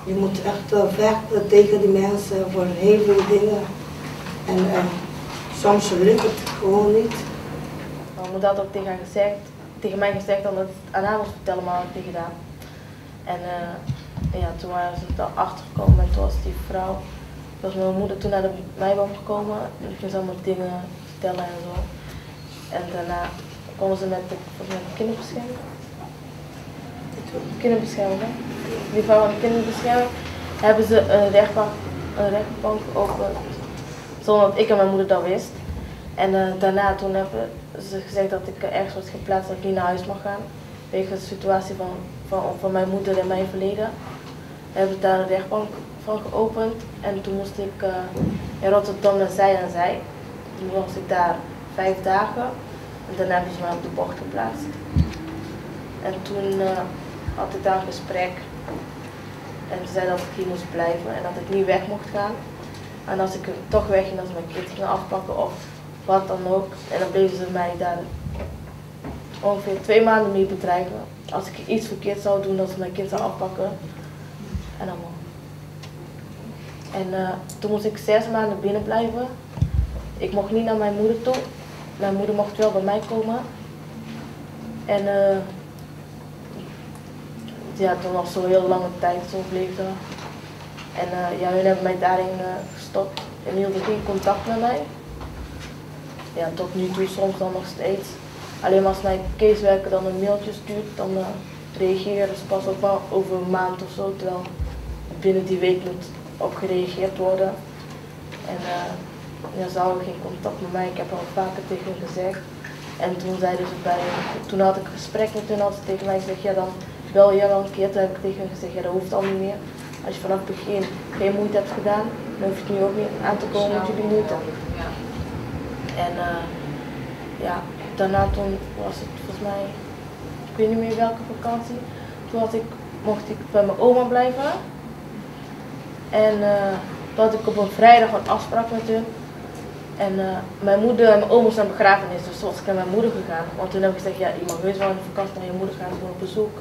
Je moet echt vechten tegen die mensen voor heel veel dingen. En soms lukt het gewoon niet. Mijn moeder had ook tegen mij gezegd dat ik het aan haar moest vertellen, maar dat had ik niet gedaan. En ja, toen waren ze erachter gekomen en toen was die vrouw, was mijn moeder toen naar de meiboom gekomen en toen ze allemaal dingen vertellen en zo. En daarna komen ze met de kinderbescherming. Kinderbescherming. Die vrouw van de kinderbescherming hebben ze een rechtbank geopend zonder dat ik en mijn moeder dat wist. En daarna toen hebben ze gezegd dat ik ergens was geplaatst dat ik niet naar huis mag gaan. Wegens de situatie van mijn moeder en mijn verleden. We hebben daar een rechtbank van geopend en toen moest ik in Rotterdam naar zij en zij. Toen was ik daar 5 dagen en daarna hebben ze mij op de bocht geplaatst. En toen had ik daar een gesprek en ze zei dat ik hier moest blijven en dat ik niet weg mocht gaan. En als ik toch wegging, dat ze mijn kind gingen afpakken of wat dan ook. En dan bleven ze mij daar ongeveer 2 maanden mee bedreigen. Als ik iets verkeerd zou doen, dat ze mijn kind zou afpakken. En allemaal. En toen moest ik 6 maanden binnen blijven. Ik mocht niet naar mijn moeder toe. Mijn moeder mocht wel bij mij komen. En ja, toen was zo'n heel lange tijd zo bleef dat. En ja, hun hebben mij daarin gestopt en hielden geen contact met mij. Ja, tot nu toe soms dan nog steeds. Alleen als mijn casewerker dan een mailtje stuurt, dan reageren ze pas ook wel over een maand of zo, terwijl binnen die week moet op gereageerd worden. En ja, ze houden geen contact met mij, ik heb al vaker tegen hen gezegd. En toen zeiden ze toen had ik een gesprek met hen, had ze tegen mij gezegd, ja dan bel jij wel een keer. Toen heb ik tegen hen gezegd, ja dat hoeft al niet meer. Als je vanaf het begin geen moeite hebt gedaan, dan hoef je nu ook niet aan te komen met jullie moeite. Ja. En ja, daarna toen was het volgens mij, ik weet niet meer welke vakantie, toen mocht ik bij mijn oma blijven. En toen had ik op een vrijdag een afspraak met hun. En mijn moeder en mijn oma zijn begrafenis, dus toen was ik naar mijn moeder gegaan. Want toen heb ik gezegd, ja je mag heus wel in de vakantie naar je moeder gaan, gewoon op bezoek.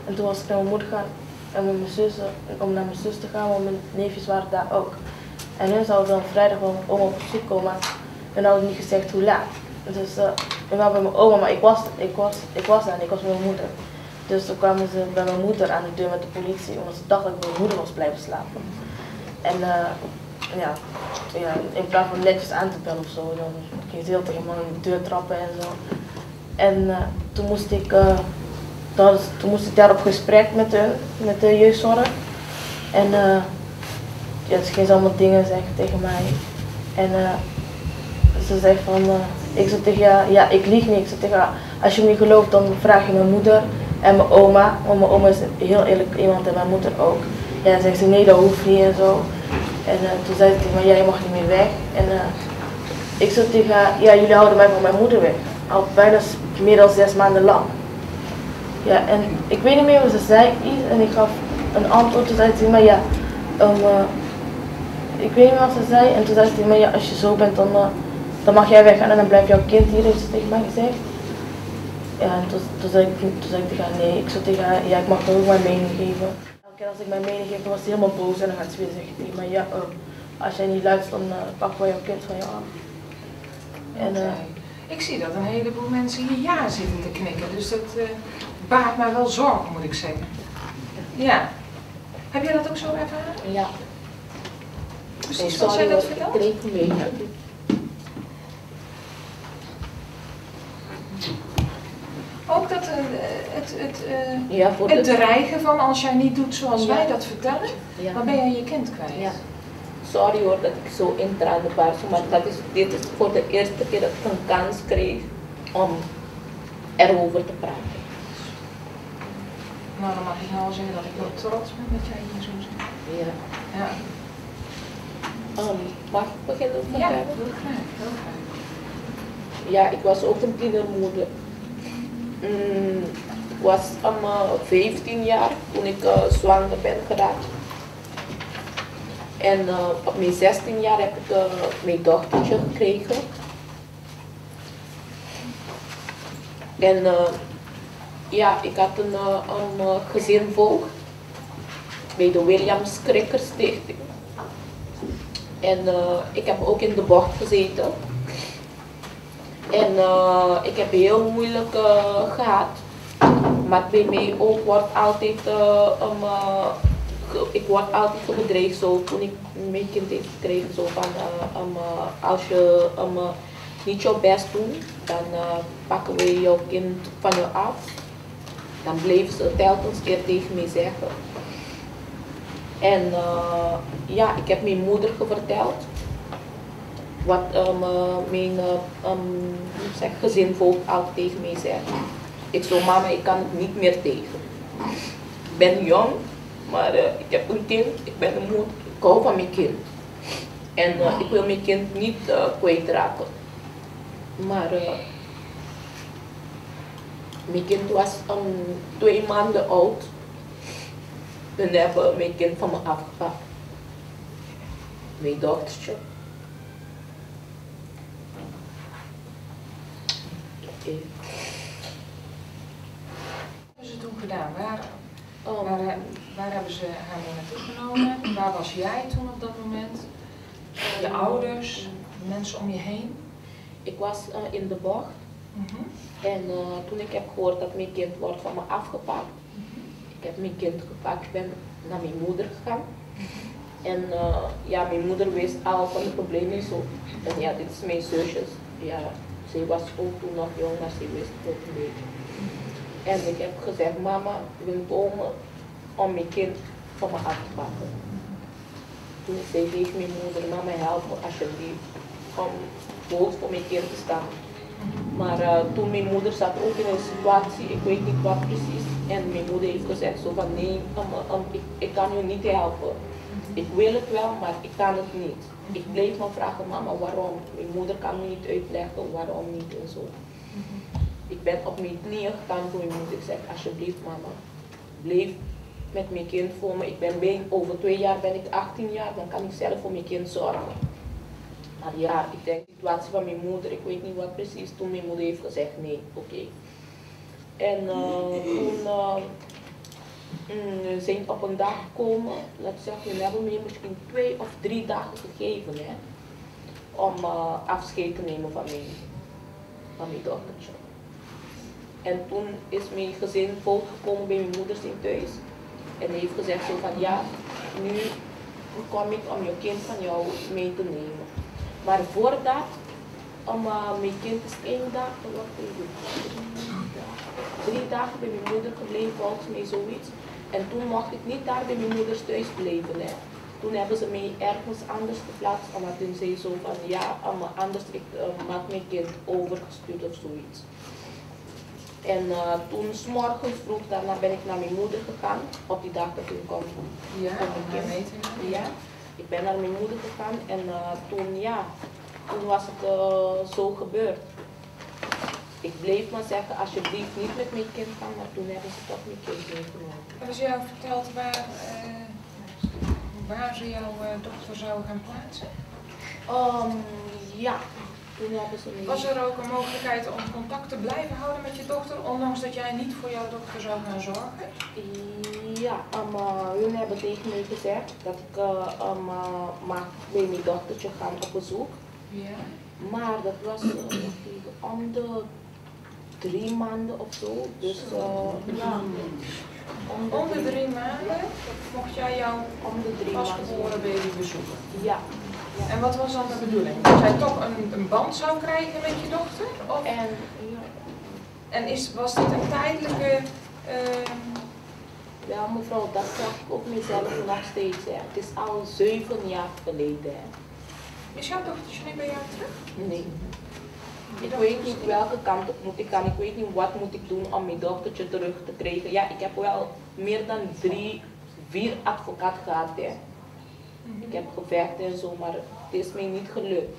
En toen was ik naar mijn moeder gaan en met mijn zussen, om naar mijn zus te gaan, want mijn neefjes waren daar ook. En hun zouden dan vrijdag wel met oma op bezoek komen, en hadden niet gezegd hoe laat. Dus we waren bij mijn oma, maar ik was daar en ik was met mijn moeder. Dus toen kwamen ze bij mijn moeder aan de deur met de politie, omdat ze dachten dat ik bij mijn moeder was blijven slapen. En ja, in plaats van netjes aan te bellen of zo, dan ging ze heel tegen me aan de deur trappen en zo. En toen moest ik daar op gesprek met de jeugdzorg. En ja, ze ging ze allemaal dingen zeggen tegen mij. En ze zei van, ik zei tegen haar, ja ik lieg niet. Ik zei tegen haar, als je me niet gelooft dan vraag je mijn moeder en mijn oma. Want mijn oma is een heel eerlijk iemand en mijn moeder ook. En dan zegt ze, nee dat hoeft niet en zo. En toen zei ze tegen mij, ja je mag niet meer weg. En ik zei tegen haar, ja jullie houden mij van mijn moeder weg. Al bijna meer dan 6 maanden lang. Ja, en ik weet niet meer wat ze zei en ik gaf een antwoord. Toen zei ze tegen mij, ja, ik weet niet meer wat ze zei. En toen zei ze tegen mij, ja, als je zo bent dan mag jij weggaan en dan blijft jouw kind hier, heeft ze tegen mij gezegd. Ja, en toen zei ik tegen haar, nee, ik zei tegen haar, ja, ik mag toch ook mijn mening geven. Elke keer als ik mijn mening geef, dan was ze helemaal boos en dan gaat ze weer zeggen tegen mij, ja, als jij niet luistert, dan pakken wij jouw kind van je af. En, ik zie dat een heleboel mensen hier ja zitten te knikken, dus dat baart mij wel zorgen, moet ik zeggen. Ja. Heb jij dat ook zo ervaren? Ja. Precies zoals zij dat vertelt? Ik kreeg mee. Ook dat het dreigen van als jij niet doet zoals wij dat vertellen, dan ben je je kind kwijt. Ja. Sorry hoor dat ik zo intraande was, maar dit is voor de eerste keer dat ik een kans kreeg om erover te praten. Nou, dan mag ik nou wel zeggen dat ik wel trots ben dat jij hier zo zit. Ja. Ja. Mag ik beginnen met Ja, heel graag, heel graag. Ja, ik was ook een tienermoeder. Ik was 15 jaar toen ik zwanger ben geraakt. En op mijn 16 jaar heb ik mijn dochtertje gekregen. En ja, ik had een gezinvoogd. bij de Williams Krikker Stichting. En ik heb ook in de bocht gezeten. En ik heb heel moeilijk gehad. Maar bij mij ook wordt altijd, ik word altijd bedreigd zo toen ik mijn kind heeft gekregen. Zo van, als je niet jouw best doet, dan pakken we jouw kind van je af. Dan bleven ze telkens keer tegen mij zeggen. En ja, ik heb mijn moeder verteld wat mijn gezinvoogd altijd tegen mij zegt. Ik zei, mama, ik kan het niet meer tegen. Ik ben jong, maar ik heb een kind, ik ben een moeder, ik hou van mijn kind. En ik wil mijn kind niet kwijtraken. Maar mijn kind was 2 maanden oud. Hun hebben mijn kind van me afgepakt. Mijn dochtertje. Wat hebben ze toen gedaan? Waar hebben ze haar mee naartoe genomen? Waar was jij toen op dat moment? Je ouders, mensen om je heen? Ik was in de bocht. En toen ik heb gehoord dat mijn kind wordt van me afgepakt, ik heb mijn kind gepakt, ik ben naar mijn moeder gegaan. En ja, mijn moeder wist al van de problemen zo. En ja, dit is mijn zusjes. Ja, zij was ook toen nog jong, maar zij wist het ook een beetje. En ik heb gezegd, mama, ik wil komen om mijn kind van me af te pakken. Toen zei ik tegen mijn moeder, mama, help me alsjeblieft om boos voor mijn kind te staan. Maar toen mijn moeder zat ook in een situatie, ik weet niet wat precies. En mijn moeder heeft gezegd zo van nee, ik kan je niet helpen. Ik wil het wel, maar ik kan het niet. Ik bleef me vragen, mama, waarom? Mijn moeder kan me niet uitleggen waarom niet en zo. Ik ben op mijn knieën gegaan voor mijn moeder. Ik zeg, alsjeblieft mama, blijf met mijn kind voor me. Over 2 jaar ben ik 18 jaar, dan kan ik zelf voor mijn kind zorgen. Maar ja, ik denk de situatie van mijn moeder, ik weet niet wat precies, toen mijn moeder heeft gezegd nee, oké. En toen zijn op een dag gekomen, laten we zeggen, we hebben me misschien 2 of 3 dagen gegeven hè, om afscheid te nemen van mijn dochtertje. En toen is mijn gezin gekomen bij mijn moeder in thuis. En hij heeft gezegd zo van ja, nu kom ik om je kind van jou mee te nemen. Maar voordat, mijn kind is 1 dag, 3 dagen bij mijn moeder gebleven, volgens mij zoiets. En toen mocht ik niet daar bij mijn moeders thuis blijven. Hè. Toen hebben ze mij ergens anders geplaatst, omdat toen zei zo van ja, anders ik maak mijn kind overgestuurd of zoiets. En toen 's morgens vroeg, daarna ben ik naar mijn moeder gegaan, op die dag dat ik kwam. Ja, ja, ik ben naar mijn moeder gegaan en toen was het zo gebeurd. Ik bleef maar zeggen, alsjeblieft niet met mijn kind gaan, maar toen hebben ze toch mijn kind meegenomen. Hebben ze jou verteld waar ze jouw dochter zouden gaan plaatsen? Ja, toen hebben ze Was er ook een mogelijkheid om contact te blijven houden met je dochter, ondanks dat jij niet voor jouw dochter zou gaan zorgen? Ja, hun hebben tegen mij gezegd dat ik mag bij mijn dochtertje gaan op bezoek. Ja. Maar dat was om de 3 maanden of zo. Dus ja. Om de 3 maanden mocht jij jouw pasgeboren baby bezoeken? Ja. En wat was dan de bedoeling? Dat zij toch een band zou krijgen met je dochter? Of? En was dit een tijdelijke... Ja mevrouw, dat zeg ik ook mezelf nog steeds. Hè. Het is al 7 jaar geleden. Hè. Is jouw dochtertje nu bij jou terug? Nee. Ik weet niet welke kant op moet ik gaan. Ik weet niet wat moet ik doen om mijn dochtertje terug te krijgen. Ja, ik heb wel meer dan 3-4 advocaten gehad. Hè. Ik heb gevechten en zo, maar het is mij niet gelukt.